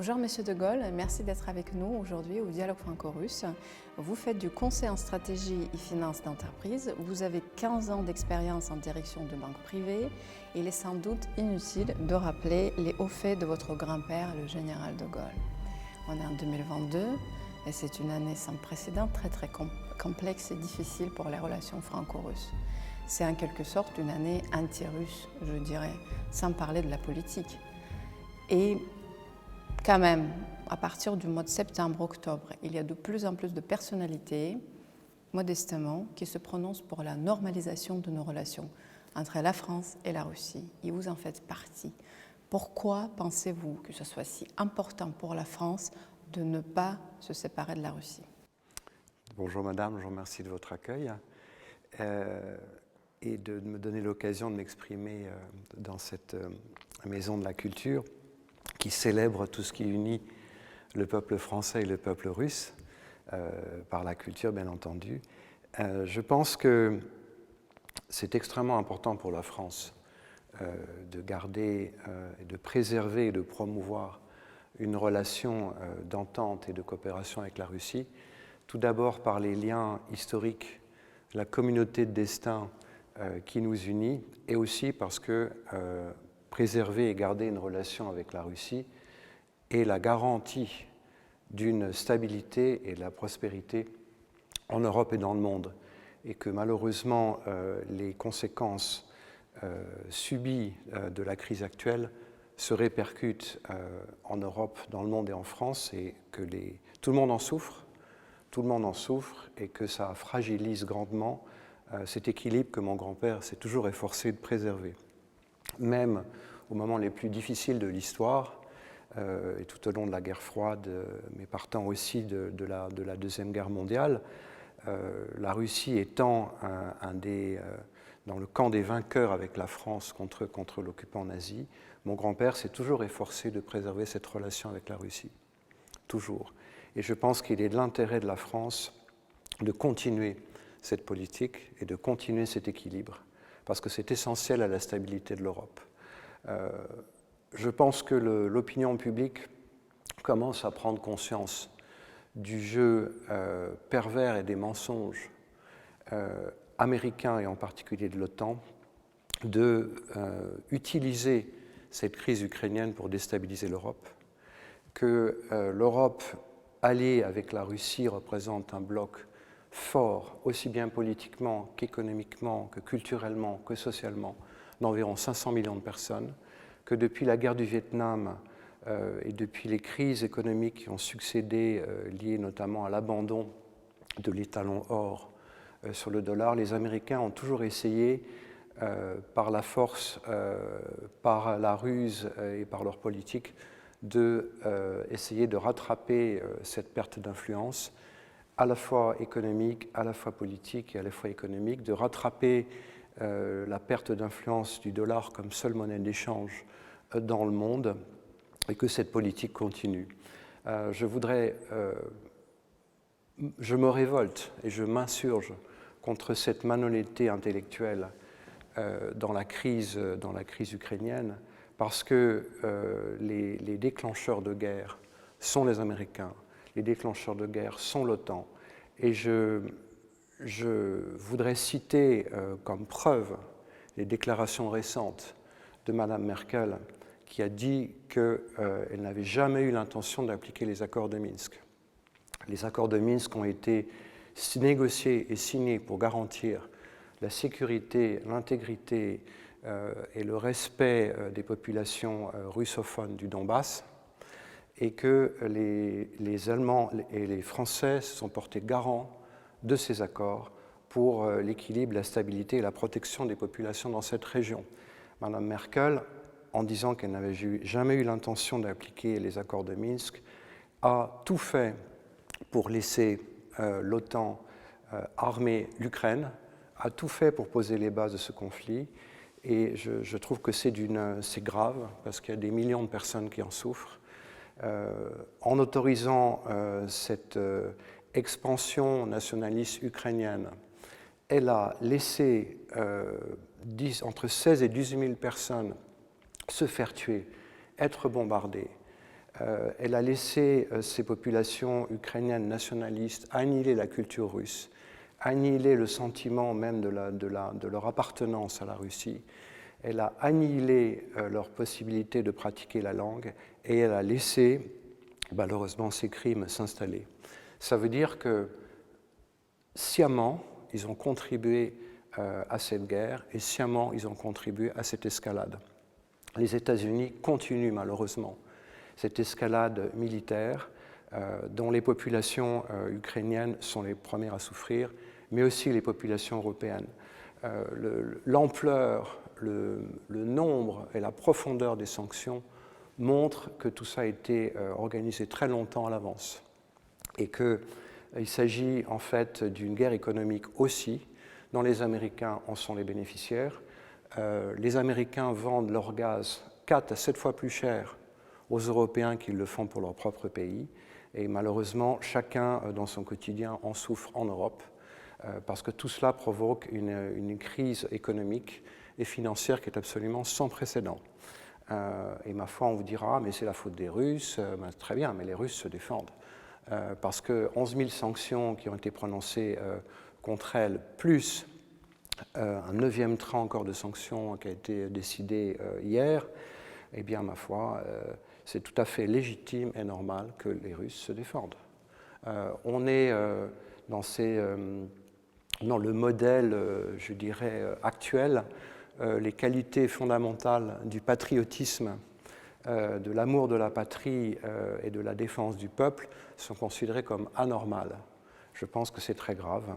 Bonjour Monsieur de Gaulle, merci d'être avec nous aujourd'hui au Dialogue franco-russe. Vous faites du conseil en stratégie et finance d'entreprise. Vous avez 15 ans d'expérience en direction de banque privée. Il est sans doute inutile de rappeler les hauts faits de votre grand-père, le général de Gaulle. On est en 2022 et c'est une année sans précédent, très complexe et difficile pour les relations franco-russes. C'est en quelque sorte une année anti-russe, je dirais, sans parler de la politique. Et quand même, à partir du mois de septembre-octobre, il y a de plus en plus de personnalités, modestement, qui se prononcent pour la normalisation de nos relations entre la France et la Russie. Et vous en faites partie. Pourquoi pensez-vous que ce soit si important pour la France de ne pas se séparer de la Russie? Bonjour madame, je vous remercie de votre accueil et de me donner l'occasion de m'exprimer dans cette maison de la culture qui célèbre tout ce qui unit le peuple français et le peuple russe, par la culture bien entendu. Je pense que c'est extrêmement important pour la France de garder, de préserver et de promouvoir une relation d'entente et de coopération avec la Russie, tout d'abord par les liens historiques, la communauté de destin qui nous unit, et aussi parce que préserver et garder une relation avec la Russie est la garantie d'une stabilité et de la prospérité en Europe et dans le monde, et que malheureusement les conséquences subies de la crise actuelle se répercutent en Europe, dans le monde et en France, et que tout le monde en souffre, et que ça fragilise grandement cet équilibre que mon grand-père s'est toujours efforcé de préserver. Même aux moments les plus difficiles de l'histoire, et tout au long de la guerre froide, mais partant aussi de la Deuxième Guerre mondiale, la Russie étant dans le camp des vainqueurs avec la France contre l'occupant nazi, mon grand-père s'est toujours efforcé de préserver cette relation avec la Russie. Toujours. Et je pense qu'il est de l'intérêt de la France de continuer cette politique et de continuer cet équilibre, parce que c'est essentiel à la stabilité de l'Europe. Je pense que l'opinion publique commence à prendre conscience du jeu pervers et des mensonges américains et en particulier de l'OTAN d'utiliser cette crise ukrainienne pour déstabiliser l'Europe, que l'Europe alliée avec la Russie représente un bloc fort, aussi bien politiquement qu'économiquement, que culturellement, que socialement, d'environ 500 millions de personnes, que depuis la guerre du Vietnam et depuis les crises économiques qui ont succédé, liées notamment à l'abandon de l'étalon or sur le dollar, les Américains ont toujours essayé, par la force, par la ruse et par leur politique, d'essayer de rattraper cette perte d'influence, à la fois économique, à la fois politique et à la fois économique, de rattraper la perte d'influence du dollar comme seule monnaie d'échange dans le monde, et que cette politique continue. Je me révolte et je m'insurge contre cette malhonnêteté intellectuelle dans la crise ukrainienne, parce que les déclencheurs de guerre sont les Américains, les déclencheurs de guerre sont l'OTAN, et je voudrais citer comme preuve les déclarations récentes de Mme Merkel, qui a dit qu'elle n'avait jamais eu l'intention d'appliquer les accords de Minsk. Les accords de Minsk ont été négociés et signés pour garantir la sécurité, l'intégrité et le respect des populations russophones du Donbass, et que les Allemands et les Français se sont portés garants de ces accords pour l'équilibre, la stabilité et la protection des populations dans cette région. Madame Merkel, en disant qu'elle n'avait jamais eu l'intention d'appliquer les accords de Minsk, a tout fait pour laisser l'OTAN armer l'Ukraine, a tout fait pour poser les bases de ce conflit, et je trouve que c'est grave, parce qu'il y a des millions de personnes qui en souffrent. En autorisant cette expansion nationaliste ukrainienne, elle a laissé entre 16 et 18 000 personnes se faire tuer, être bombardées. Elle a laissé ces populations ukrainiennes nationalistes annihiler la culture russe, annihiler le sentiment même de leur appartenance à la Russie. Elle a annihilé leur possibilité de pratiquer la langue et elle a laissé malheureusement ces crimes s'installer. Ça veut dire que sciemment, ils ont contribué à cette guerre et sciemment, ils ont contribué à cette escalade. Les États-Unis continuent malheureusement cette escalade militaire dont les populations ukrainiennes sont les premières à souffrir, mais aussi les populations européennes. L'ampleur, le nombre et la profondeur des sanctions montrent que tout ça a été organisé très longtemps à l'avance et qu'il s'agit en fait d'une guerre économique aussi, dont les Américains en sont les bénéficiaires. Les Américains vendent leur gaz 4 à 7 fois plus cher aux Européens qu'ils le font pour leur propre pays. Et malheureusement, chacun dans son quotidien en souffre en Europe, parce que tout cela provoque une crise économique et financière qui est absolument sans précédent. Et ma foi, on vous dira, mais c'est la faute des Russes. Très bien, mais les Russes se défendent. Parce que 11 000 sanctions qui ont été prononcées contre elles, plus un 9e train encore de sanctions qui a été décidé hier, eh bien, ma foi, c'est tout à fait légitime et normal que les Russes se défendent. On est dans le modèle, je dirais, actuel, les qualités fondamentales du patriotisme, de l'amour de la patrie et de la défense du peuple sont considérées comme anormales. Je pense que c'est très grave.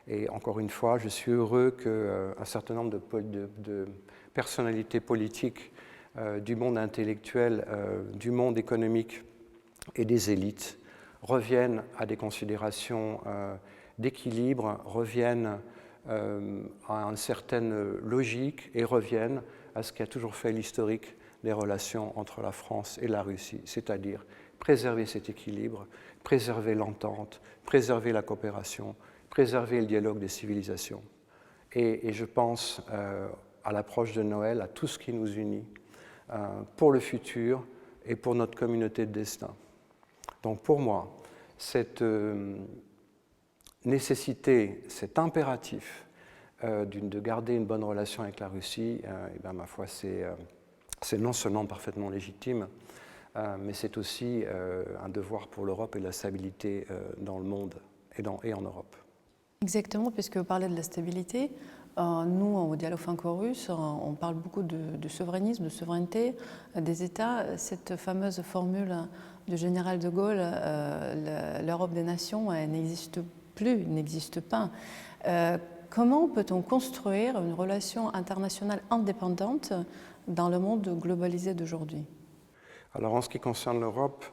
Et encore une fois, je suis heureux qu'un certain nombre de personnalités politiques du monde intellectuel, du monde économique et des élites reviennent à des considérations d'équilibre, reviennent à une certaine logique et reviennent à ce qui a toujours fait l'historique des relations entre la France et la Russie, c'est-à-dire préserver cet équilibre, préserver l'entente, préserver la coopération, préserver le dialogue des civilisations. Et je pense à l'approche de Noël, à tout ce qui nous unit pour le futur et pour notre communauté de destin. Donc pour moi, cette nécessité, cet impératif de garder une bonne relation avec la Russie, et bien, ma foi, c'est non seulement parfaitement légitime, mais c'est aussi un devoir pour l'Europe et la stabilité dans le monde et en Europe. Exactement, puisque vous parlez de la stabilité. Nous, au Dialogue franco-russe, on parle beaucoup de souverainisme, de souveraineté des États. Cette fameuse formule du général de Gaulle, l'Europe des nations, elle n'existe plus, n'existe pas. Comment peut-on construire une relation internationale indépendante dans le monde globalisé d'aujourd'hui? Alors, en ce qui concerne l'Europe,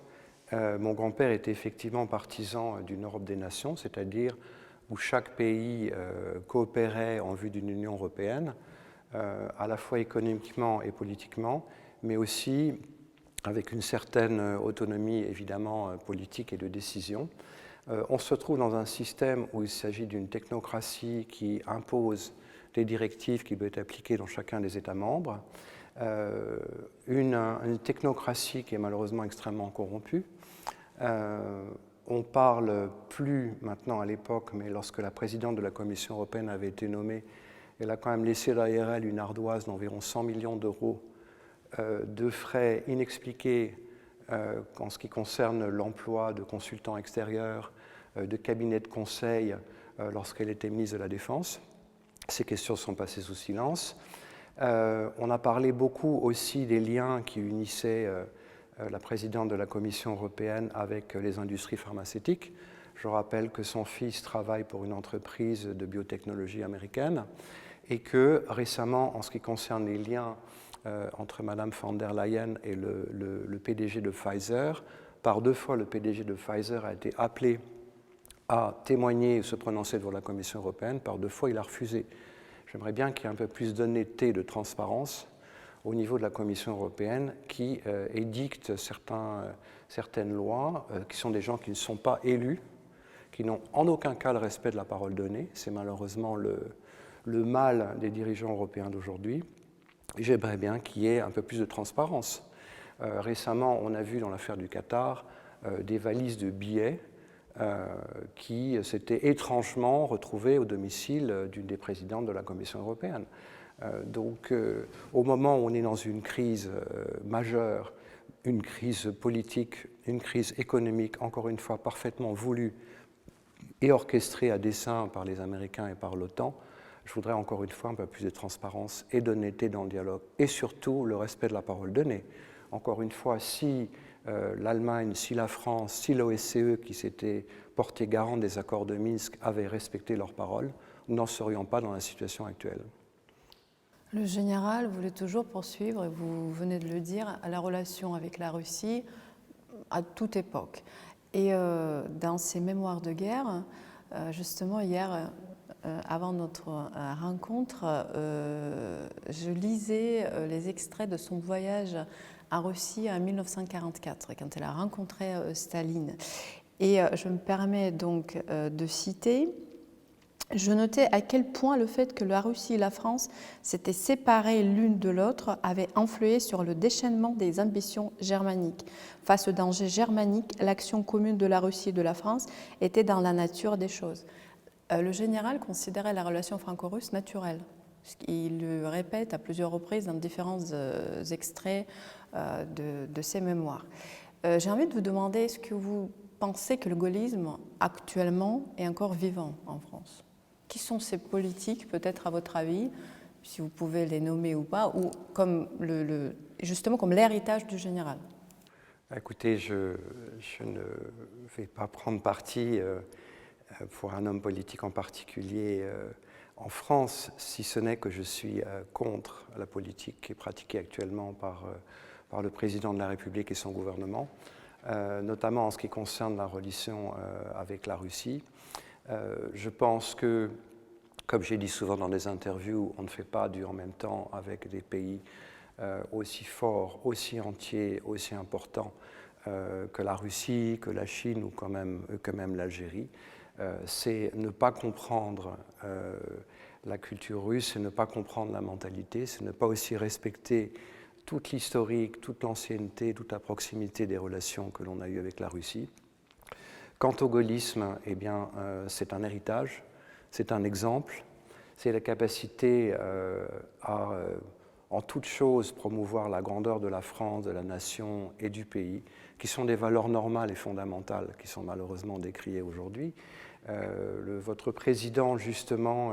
mon grand-père était effectivement partisan d'une Europe des nations, c'est-à-dire où chaque pays coopérait en vue d'une Union européenne, à la fois économiquement et politiquement, mais aussi avec une certaine autonomie, évidemment, politique et de décision. On se trouve dans un système où il s'agit d'une technocratie qui impose des directives qui doivent être appliquées dans chacun des États membres, une technocratie qui est malheureusement extrêmement corrompue. On parle plus maintenant à l'époque, mais lorsque la présidente de la Commission européenne avait été nommée, elle a quand même laissé derrière elle une ardoise d'environ 100 millions d'euros de frais inexpliqués en ce qui concerne l'emploi de consultants extérieurs, de cabinets de conseil lorsqu'elle était ministre de la Défense. Ces questions sont passées sous silence. On a parlé beaucoup aussi des liens qui unissaient la présidente de la Commission européenne avec les industries pharmaceutiques. Je rappelle que son fils travaille pour une entreprise de biotechnologie américaine et que récemment, en ce qui concerne les liens entre Mme von der Leyen et le PDG de Pfizer, par 2 fois le PDG de Pfizer a été appelé à témoigner et se prononcer devant la Commission européenne, par 2 fois il a refusé. J'aimerais bien qu'il y ait un peu plus d'honnêteté et de transparence au niveau de la Commission européenne qui édicte certaines lois, qui sont des gens qui ne sont pas élus, qui n'ont en aucun cas le respect de la parole donnée. C'est malheureusement le mal des dirigeants européens d'aujourd'hui. J'aimerais bien qu'il y ait un peu plus de transparence. Récemment, on a vu dans l'affaire du Qatar des valises de billets qui s'étaient étrangement retrouvées au domicile d'une des présidentes de la Commission européenne. Donc, au moment où on est dans une crise majeure, une crise politique, une crise économique, encore une fois parfaitement voulue et orchestrée à dessein par les Américains et par l'OTAN, je voudrais encore une fois un peu plus de transparence et d'honnêteté dans le dialogue, et surtout le respect de la parole donnée. Encore une fois, si l'Allemagne, si la France, si l'OSCE, qui s'était porté garant des accords de Minsk, avaient respecté leurs paroles, nous n'en serions pas dans la situation actuelle. Le général voulait toujours poursuivre, et vous venez de le dire, la relation avec la Russie à toute époque. Et dans ses mémoires de guerre, justement hier, avant notre rencontre, je lisais les extraits de son voyage en Russie en 1944, quand elle a rencontré Staline. Et je me permets donc de citer: je notais à quel point le fait que la Russie et la France s'étaient séparées l'une de l'autre avait influé sur le déchaînement des ambitions germaniques. Face au danger germanique, l'action commune de la Russie et de la France était dans la nature des choses. Le général considérait la relation franco-russe naturelle. Il le répète à plusieurs reprises dans différents extraits de ses mémoires. J'ai envie de vous demander, est-ce que vous pensez que le gaullisme actuellement est encore vivant en France ? Qui sont ces politiques, peut-être à votre avis, si vous pouvez les nommer ou pas, ou comme justement comme l'héritage du général? Écoutez, je ne vais pas prendre parti pour un homme politique en particulier en France, si ce n'est que je suis contre la politique qui est pratiquée actuellement par le président de la République et son gouvernement, notamment en ce qui concerne la relation avec la Russie. Je pense que, comme j'ai dit souvent dans des interviews, on ne fait pas du en même temps avec des pays aussi forts, aussi entiers, aussi importants que la Russie, que la Chine ou quand même l'Algérie. C'est ne pas comprendre la culture russe, c'est ne pas comprendre la mentalité, c'est ne pas aussi respecter toute l'historique, toute l'ancienneté, toute la proximité des relations que l'on a eues avec la Russie. Quant au gaullisme, eh bien, c'est un héritage, c'est un exemple, c'est la capacité à, en toute chose, promouvoir la grandeur de la France, de la nation et du pays, qui sont des valeurs normales et fondamentales, qui sont malheureusement décriées aujourd'hui. Votre président, justement,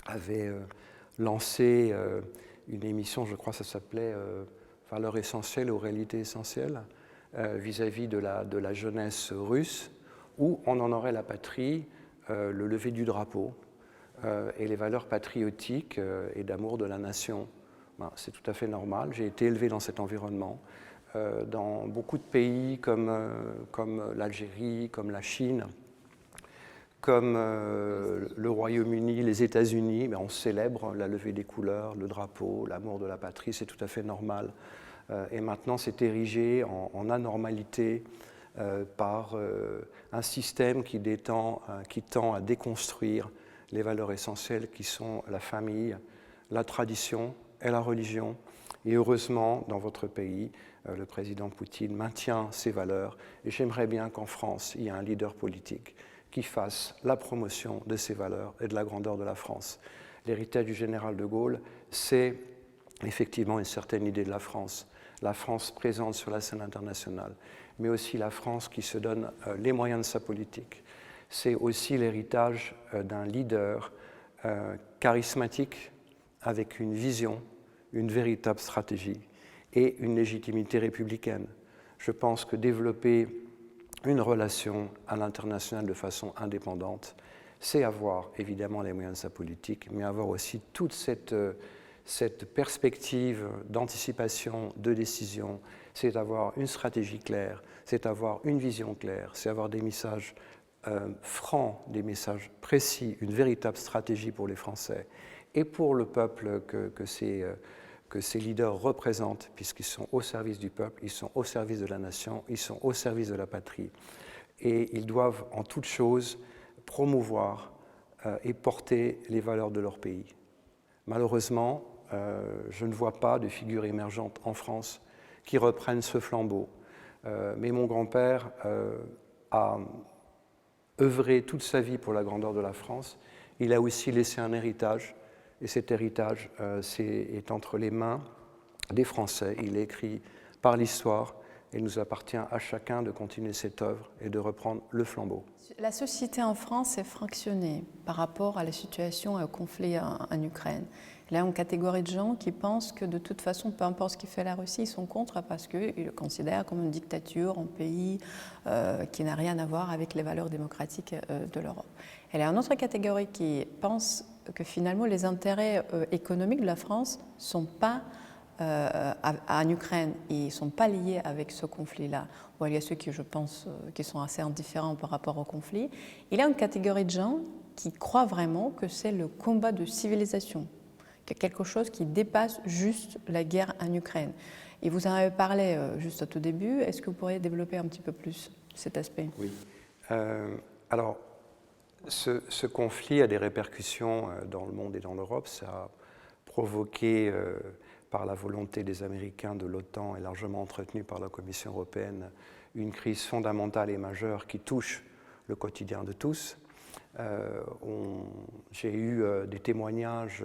avait lancé une émission, je crois que ça s'appelait Valeurs essentielles ou réalités essentielles, vis-à-vis de la jeunesse russe, où on en aurait la patrie, le lever du drapeau et les valeurs patriotiques et d'amour de la nation. Ben, c'est tout à fait normal. J'ai été élevé dans cet environnement. Dans beaucoup de pays comme l'Algérie, comme la Chine, comme le Royaume-Uni, les États-Unis, ben, on célèbre la levée des couleurs, le drapeau, l'amour de la patrie, c'est tout à fait normal. Et maintenant, c'est érigé en anormalité par un système qui tend à déconstruire les valeurs essentielles qui sont la famille, la tradition et la religion. Et heureusement, dans votre pays, le président Poutine maintient ces valeurs. Et j'aimerais bien qu'en France, il y ait un leader politique qui fasse la promotion de ces valeurs et de la grandeur de la France. L'héritage du général de Gaulle, c'est effectivement une certaine idée de la France présente sur la scène internationale, mais aussi la France qui se donne les moyens de sa politique. C'est aussi l'héritage d'un leader charismatique avec une vision, une véritable stratégie et une légitimité républicaine. Je pense que développer une relation à l'international de façon indépendante, c'est avoir évidemment les moyens de sa politique, mais avoir aussi toute cette perspective d'anticipation, de décision, c'est avoir une stratégie claire, c'est avoir une vision claire, c'est avoir des messages francs, des messages précis, une véritable stratégie pour les Français et pour le peuple que ces leaders représentent, puisqu'ils sont au service du peuple, ils sont au service de la nation, ils sont au service de la patrie. Et ils doivent en toute chose promouvoir et porter les valeurs de leur pays. Malheureusement, je ne vois pas de figure émergente en France qui reprennent ce flambeau. Mais mon grand-père a œuvré toute sa vie pour la grandeur de la France. Il a aussi laissé un héritage, et cet héritage est entre les mains des Français. Il est écrit par l'histoire, et il nous appartient à chacun de continuer cette œuvre et de reprendre le flambeau. La société en France est fractionnée par rapport à la situation et au conflit en Ukraine. Il y a une catégorie de gens qui pensent que de toute façon, peu importe ce qu'il fait la Russie, ils sont contre parce qu'ils le considèrent comme une dictature, un pays qui n'a rien à voir avec les valeurs démocratiques de l'Europe. Il y a une autre catégorie qui pense que finalement les intérêts économiques de la France ne sont pas en Ukraine, ils ne sont pas liés avec ce conflit-là. Bon, il y a ceux qui, je pense, qui sont assez indifférents par rapport au conflit. Il y a une catégorie de gens qui croient vraiment que c'est le combat de civilisation, qu'il y a quelque chose qui dépasse juste la guerre en Ukraine. Et vous en avez parlé juste au tout début. Est-ce que vous pourriez développer un petit peu plus cet aspect? Oui. Alors, ce conflit a des répercussions dans le monde et dans l'Europe. Ça a provoqué, par la volonté des Américains, de l'OTAN et largement entretenue par la Commission européenne, une crise fondamentale et majeure qui touche le quotidien de tous. J'ai eu des témoignages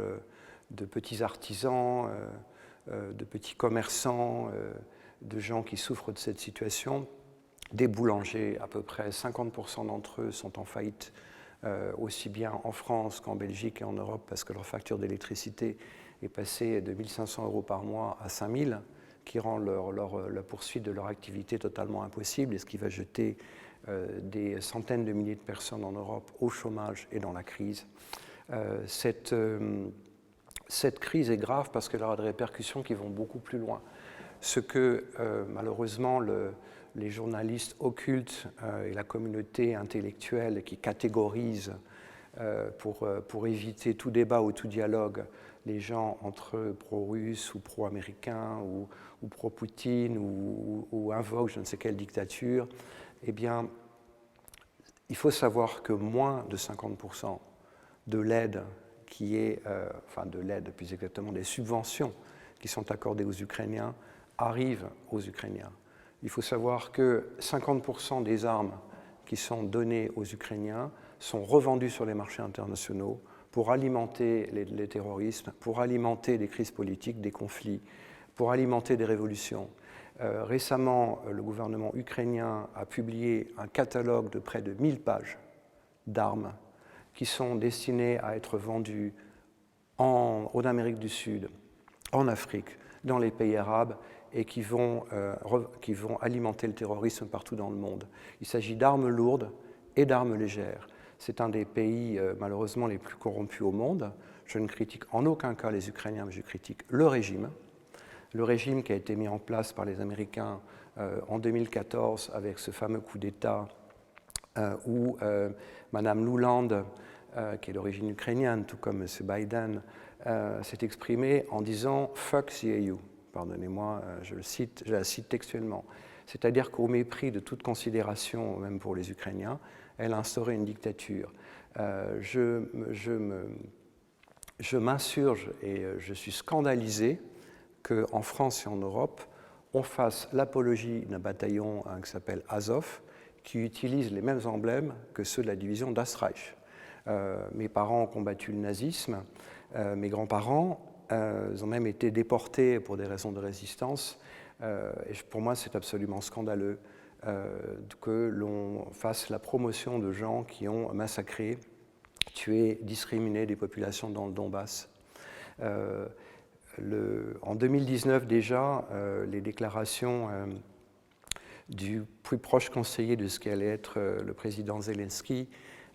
de petits artisans, de petits commerçants, de gens qui souffrent de cette situation. Des boulangers, à peu près 50% d'entre eux sont en faillite, aussi bien en France qu'en Belgique et en Europe, parce que leur facture d'électricité est passée de 1 500 € par mois à 5 000, qui rend la poursuite de leur activité totalement impossible, et ce qui va jeter des centaines de milliers de personnes en Europe au chômage et dans la crise. Cette crise est grave parce qu'elle aura des répercussions qui vont beaucoup plus loin. Ce que malheureusement les journalistes occultes et la communauté intellectuelle qui catégorisent pour éviter tout débat ou tout dialogue les gens entre pro-russes ou pro-américains ou pro-Poutine ou invoquent je ne sais quelle dictature, eh bien, il faut savoir que moins de 50% de l'aide qui est, enfin de l'aide, plus exactement des subventions qui sont accordées aux Ukrainiens, arrivent aux Ukrainiens. Il faut savoir que 50% des armes qui sont données aux Ukrainiens sont revendues sur les marchés internationaux pour alimenter les terrorismes, pour alimenter des crises politiques, des conflits, pour alimenter des révolutions. Récemment, le gouvernement ukrainien a publié un catalogue de près de 1000 pages d'armes qui sont destinées à être vendues en Amérique du Sud, en Afrique, dans les pays arabes, et qui vont alimenter le terrorisme partout dans le monde. Il s'agit d'armes lourdes et d'armes légères. C'est un des pays, malheureusement, les plus corrompus au monde. Je ne critique en aucun cas les Ukrainiens, mais je critique le régime. Le régime qui a été mis en place par les Américains en 2014 avec ce fameux coup d'État où Mme Nuland, qui est d'origine ukrainienne, tout comme M. Biden, s'est exprimée en disant « fuck the EU ». Pardonnez-moi, je la cite textuellement. C'est-à-dire qu'au mépris de toute considération, même pour les Ukrainiens, elle a instauré une dictature. Je m'insurge et je suis scandalisé qu'en France et en Europe, on fasse l'apologie d'un bataillon qui s'appelle Azov, qui utilise les mêmes emblèmes que ceux de la division d'Astreich. Mes parents ont combattu le nazisme, mes grands-parents ont même été déportés pour des raisons de résistance. Et pour moi, c'est absolument scandaleux que l'on fasse la promotion de gens qui ont massacré, tué, discriminé des populations dans le Donbass. En 2019 déjà, les déclarations du plus proche conseiller de ce qu'allait être le président Zelensky,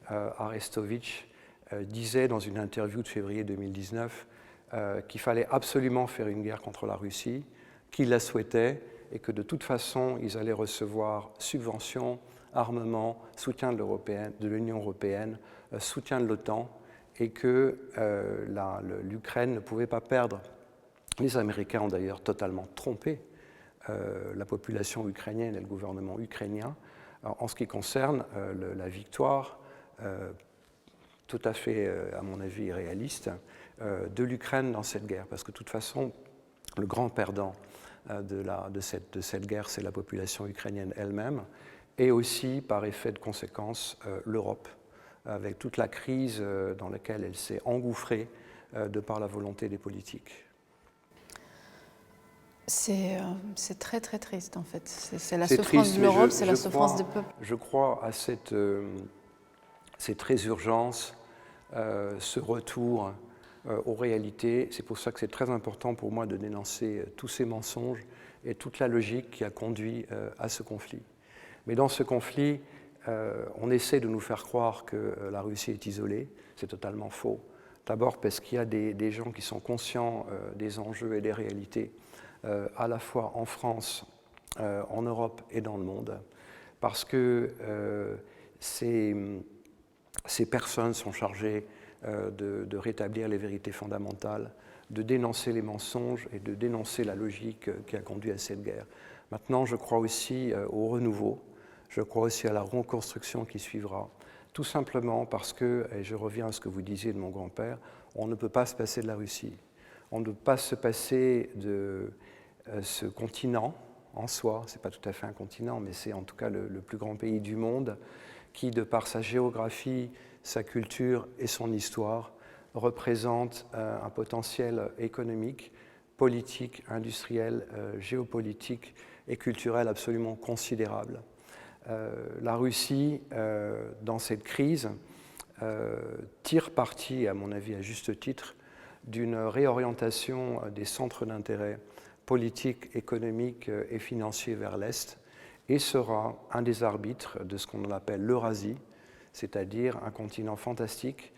Arestovitch, disait dans une interview de février 2019 qu'il fallait absolument faire une guerre contre la Russie, qu'il la souhaitait et que de toute façon, ils allaient recevoir subventions, armements, soutien de l'Union européenne, soutien de l'OTAN, et que l'Ukraine ne pouvait pas perdre. Les Américains ont d'ailleurs totalement trompé la population ukrainienne et le gouvernement ukrainien en ce qui concerne la victoire tout à fait, à mon avis, réaliste de l'Ukraine dans cette guerre. Parce que de toute façon, le grand perdant de cette guerre, c'est la population ukrainienne elle-même, et aussi, par effet de conséquence, l'Europe, avec toute la crise dans laquelle elle s'est engouffrée de par la volonté des politiques. C'est très très triste en fait. C'est la souffrance de l'Europe, c'est la souffrance des peuples. Je crois à cette résurgence, ce retour aux réalités. C'est pour ça que c'est très important pour moi de dénoncer tous ces mensonges et toute la logique qui a conduit à ce conflit. Mais dans ce conflit, on essaie de nous faire croire que la Russie est isolée. C'est totalement faux. D'abord parce qu'il y a des gens qui sont conscients des enjeux et des réalités, à la fois en France, en Europe et dans le monde, parce que ces personnes sont chargées de rétablir les vérités fondamentales, de dénoncer les mensonges et de dénoncer la logique qui a conduit à cette guerre. Maintenant, je crois aussi au renouveau, je crois aussi à la reconstruction qui suivra, tout simplement parce que, et je reviens à ce que vous disiez de mon grand-père, on ne peut pas se passer de la Russie. On ne peut pas se passer de ce continent en soi, ce n'est pas tout à fait un continent, mais c'est en tout cas le plus grand pays du monde, qui, de par sa géographie, sa culture et son histoire, représente un potentiel économique, politique, industriel, géopolitique et culturel absolument considérable. La Russie, dans cette crise, tire parti, à mon avis à juste titre, d'une réorientation des centres d'intérêt politiques, économiques et financiers vers l'Est et sera un des arbitres de ce qu'on appelle l'Eurasie, c'est-à-dire un continent fantastique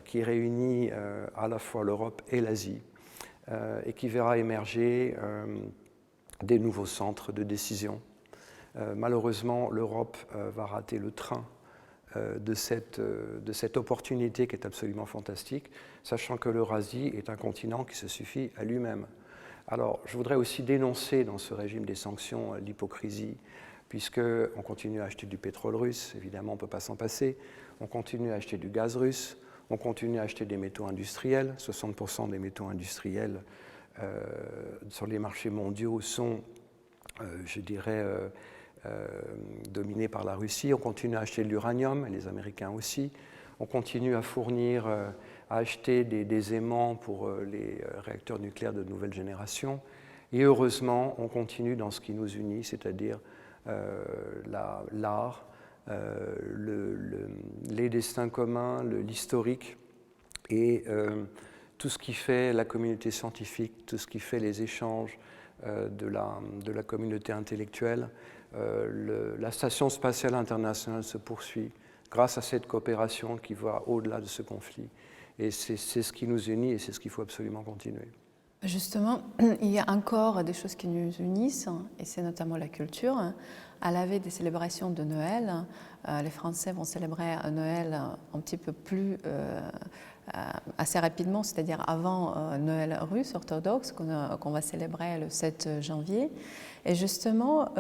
qui réunit à la fois l'Europe et l'Asie et qui verra émerger des nouveaux centres de décision. Malheureusement, l'Europe va rater le train de cette opportunité qui est absolument fantastique, sachant que l'Eurasie est un continent qui se suffit à lui-même. Alors, je voudrais aussi dénoncer dans ce régime des sanctions l'hypocrisie, puisqu'on continue à acheter du pétrole russe, évidemment on ne peut pas s'en passer, on continue à acheter du gaz russe, on continue à acheter des métaux industriels, 60% des métaux industriels sur les marchés mondiaux sont, je dirais, dominés par la Russie, on continue à acheter de l'uranium, et les Américains aussi, on continue à fournir, à acheter des aimants pour les réacteurs nucléaires de nouvelle génération, et heureusement, on continue dans ce qui nous unit, c'est-à-dire l'art, les destins communs, l'historique, et tout ce qui fait la communauté scientifique, tout ce qui fait les échanges de la communauté intellectuelle. La Station spatiale internationale se poursuit grâce à cette coopération qui va au-delà de ce conflit. Et c'est ce qui nous unit et c'est ce qu'il faut absolument continuer. Justement, il y a encore des choses qui nous unissent, et c'est notamment la culture. À la veille des célébrations de Noël, les Français vont célébrer Noël un petit peu plus assez rapidement, c'est-à-dire avant Noël russe orthodoxe qu'on va célébrer le 7 janvier. Et justement,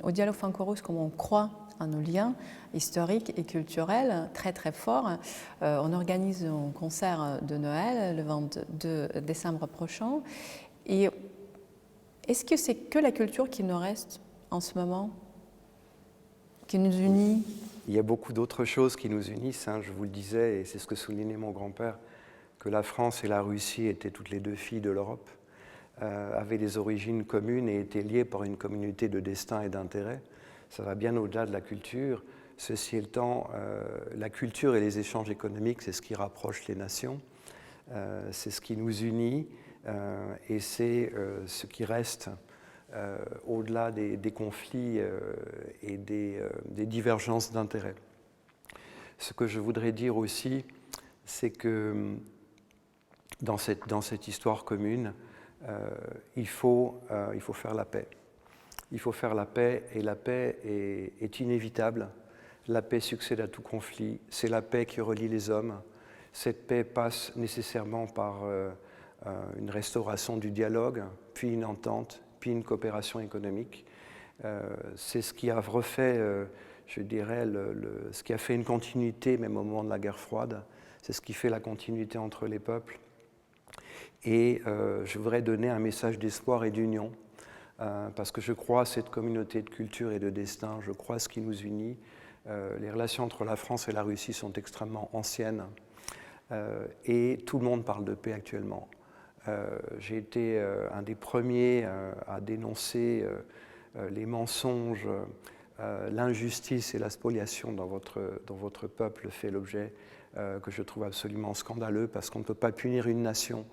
au Dialogue franco-russe, comme on croit à nos liens historiques et culturels très très forts, on organise un concert de Noël le 22 décembre prochain. Et est-ce que c'est que la culture qui nous reste en ce moment, qui nous unit? Il y a beaucoup d'autres choses qui nous unissent, hein, je vous le disais, et c'est ce que soulignait mon grand-père, que la France et la Russie étaient toutes les deux filles de l'Europe, avaient des origines communes et étaient liées par une communauté de destin et d'intérêt. Ça va bien au-delà de la culture. Ceci étant, la culture et les échanges économiques, c'est ce qui rapproche les nations, c'est ce qui nous unit et c'est ce qui reste au-delà des conflits et des divergences d'intérêts. Ce que je voudrais dire aussi, c'est que dans cette histoire commune, il faut faire la paix. Il faut faire la paix, et la paix est inévitable. La paix succède à tout conflit. C'est la paix qui relie les hommes. Cette paix passe nécessairement par une restauration du dialogue, puis une entente, puis une coopération économique. C'est ce qui a refait, je dirais, ce qui a fait une continuité, même au moment de la guerre froide. C'est ce qui fait la continuité entre les peuples. Et je voudrais donner un message d'espoir et d'union parce que je crois à cette communauté de culture et de destin, je crois à ce qui nous unit. Les relations entre la France et la Russie sont extrêmement anciennes et tout le monde parle de paix actuellement. J'ai été un des premiers à dénoncer les mensonges, l'injustice et la spoliation dont votre peuple fait l'objet, que je trouve absolument scandaleux, parce qu'on ne peut pas punir une nation,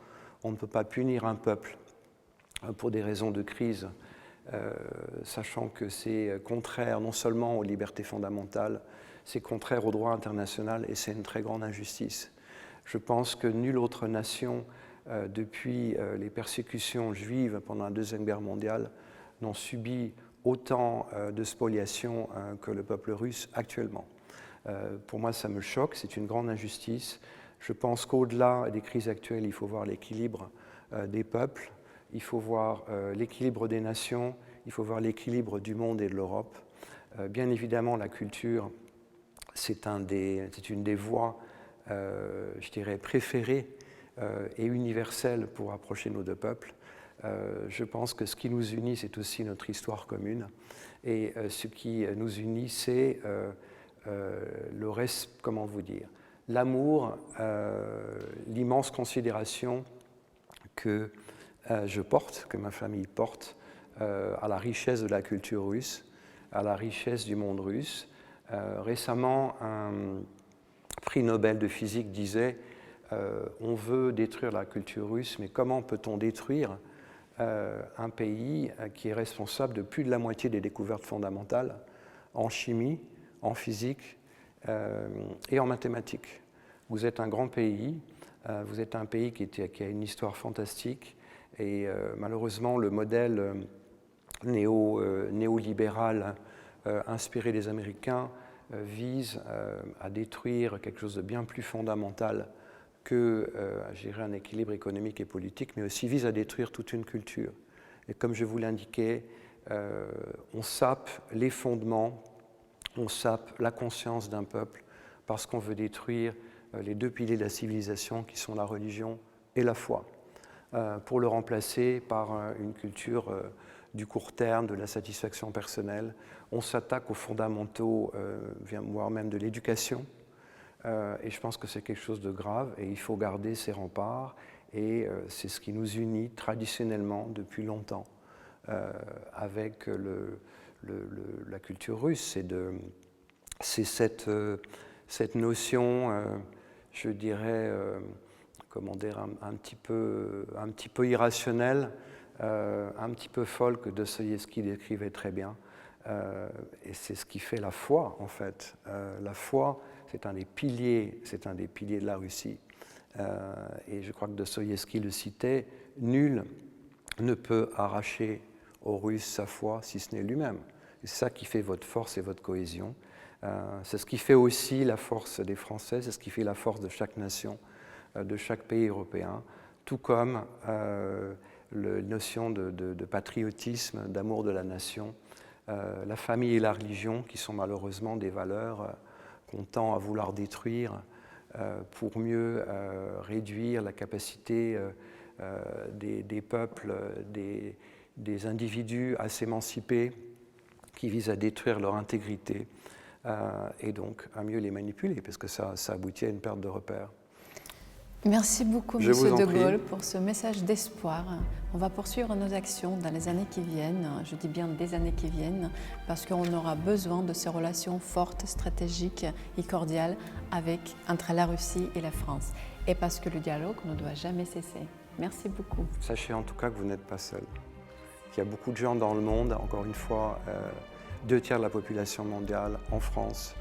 on ne peut pas punir un peuple pour des raisons de crise, sachant que c'est contraire non seulement aux libertés fondamentales, c'est contraire au droit international et c'est une très grande injustice. Je pense que nulle autre nation, depuis les persécutions juives pendant la Deuxième Guerre mondiale, n'ont subi autant de spoliation que le peuple russe actuellement. Pour moi, ça me choque, c'est une grande injustice. Je pense qu'au-delà des crises actuelles, il faut voir l'équilibre des peuples, il faut voir l'équilibre des nations, il faut voir l'équilibre du monde et de l'Europe. Bien évidemment, la culture, c'est une des voies, je dirais, préférées et universelles pour rapprocher nos deux peuples. Je pense que ce qui nous unit, c'est aussi notre histoire commune. Et ce qui nous unit, c'est le reste, comment vous dire, l'amour, l'immense considération que je porte, que ma famille porte, à la richesse de la culture russe, à la richesse du monde russe. Récemment, un prix Nobel de physique disait on veut détruire la culture russe, mais comment peut-on détruire un pays qui est responsable de plus de la moitié des découvertes fondamentales en chimie, en physique et en mathématiques. Vous êtes un grand pays, vous êtes un pays qui a une histoire fantastique et malheureusement le modèle néolibéral inspiré des Américains vise à détruire quelque chose de bien plus fondamental que à gérer un équilibre économique et politique, mais aussi vise à détruire toute une culture. Et comme je vous l'indiquais, on sape les fondements, on sape la conscience d'un peuple parce qu'on veut détruire les deux piliers de la civilisation qui sont la religion et la foi, pour le remplacer par une culture du court terme, de la satisfaction personnelle. On s'attaque aux fondamentaux, voire même de l'éducation. Et je pense que c'est quelque chose de grave et il faut garder ces remparts et c'est ce qui nous unit traditionnellement depuis longtemps avec la culture russe. C'est cette notion, je dirais, comment dire, un petit peu irrationnelle, un petit peu folle que Dostoïevski décrivait très bien. Et c'est ce qui fait la foi, en fait. La foi, c'est un des piliers de la Russie. Et je crois que Dostoïevski le citait, nul ne peut arracher aux Russes sa foi si ce n'est lui-même. C'est ça qui fait votre force et votre cohésion. C'est ce qui fait aussi la force des Français, c'est ce qui fait la force de chaque nation, de chaque pays européen, tout comme la notion de patriotisme, d'amour de la nation, la famille et la religion, qui sont malheureusement des valeurs qu'on tend à vouloir détruire pour mieux réduire la capacité des peuples, des individus à s'émanciper, qui visent à détruire leur intégrité et donc à mieux les manipuler, parce que ça aboutit à une perte de repères. Merci beaucoup, Monsieur de Gaulle, pour ce message d'espoir. On va poursuivre nos actions dans les années qui viennent, je dis bien des années qui viennent, parce qu'on aura besoin de ces relations fortes, stratégiques et cordiales entre la Russie et la France. Et parce que le dialogue ne doit jamais cesser. Merci beaucoup. Sachez en tout cas que vous n'êtes pas seul. Il y a beaucoup de gens dans le monde, encore une fois, 2/3 de la population mondiale en France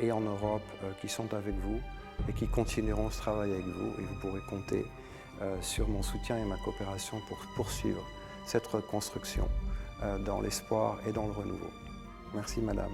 et en Europe qui sont avec vous et qui continueront ce travail avec vous, et vous pourrez compter sur mon soutien et ma coopération pour poursuivre cette reconstruction dans l'espoir et dans le renouveau. Merci madame.